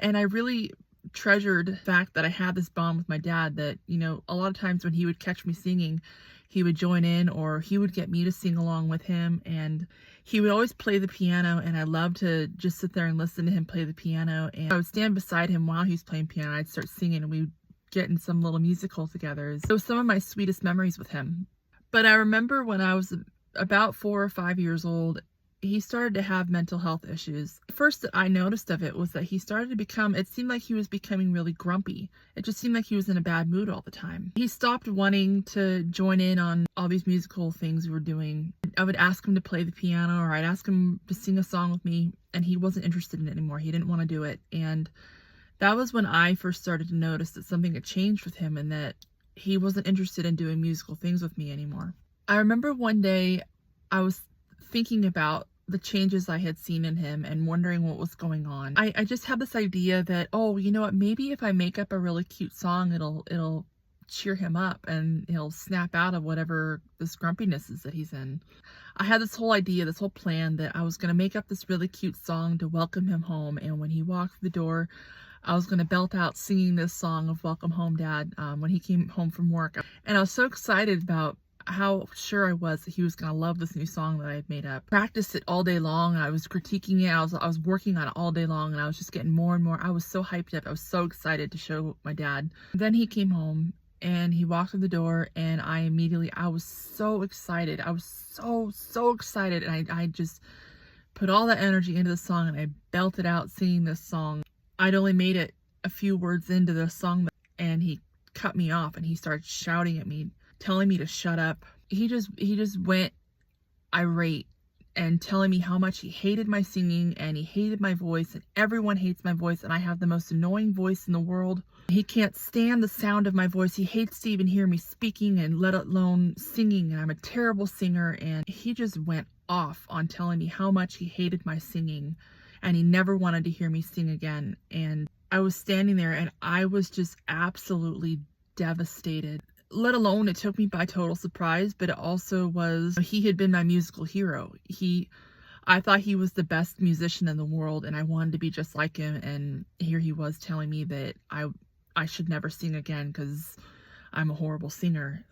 And I really treasured the fact that I had this bond with my dad that, a lot of times when he would catch me singing, he would join in or he would get me to sing along with him. And he would always play the piano, and I loved to just sit there and listen to him play the piano. And I would stand beside him while he was playing piano. I'd start singing and we would get in some little musical together. So some of my sweetest memories with him. But I remember when I was about 4 or 5 years old, he started to have mental health issues. First that I noticed of it was that he started to it seemed like he was becoming really grumpy. It just seemed like he was in a bad mood all the time. He stopped wanting to join in on all these musical things we were doing. I would ask him to play the piano, or I'd ask him to sing a song with me, and he wasn't interested in it anymore. He didn't want to do it. And that was when I first started to notice that something had changed with him and that he wasn't interested in doing musical things with me anymore. I remember one day I was thinking about the changes I had seen in him and wondering what was going on. I just had this idea that, oh, you know what, maybe if I make up a really cute song, it'll cheer him up and he'll snap out of whatever this grumpiness is that he's in. I had this whole idea, this whole plan that I was going to make up this really cute song to welcome him home, and when he walked through the door, I was going to belt out singing this song of Welcome Home, Dad, when he came home from work. And I was so excited about how sure I was that he was going to love this new song that I had made up. Practiced it all day long. I was critiquing it. I was working on it all day long, and I was just getting more and more. I was so hyped up. I was so excited to show my dad. Then he came home and he walked through the door, and I was so excited. I was so excited. And I just put all that energy into the song, and I belted out singing this song. I'd only made it a few words into the song, and he cut me off and he started shouting at me, telling me to shut up. He just went irate and telling me how much he hated my singing and he hated my voice, and everyone hates my voice, and I have the most annoying voice in the world. He can't stand the sound of my voice. He hates to even hear me speaking, and let alone singing, and I'm a terrible singer. And he just went off on telling me how much he hated my singing, and he never wanted to hear me sing again. And I was standing there and I was just absolutely devastated. Let alone it took me by total surprise, but it also was, he had been my musical hero. I thought he was the best musician in the world, and I wanted to be just like him, and here he was telling me that I should never sing again because I'm a horrible singer.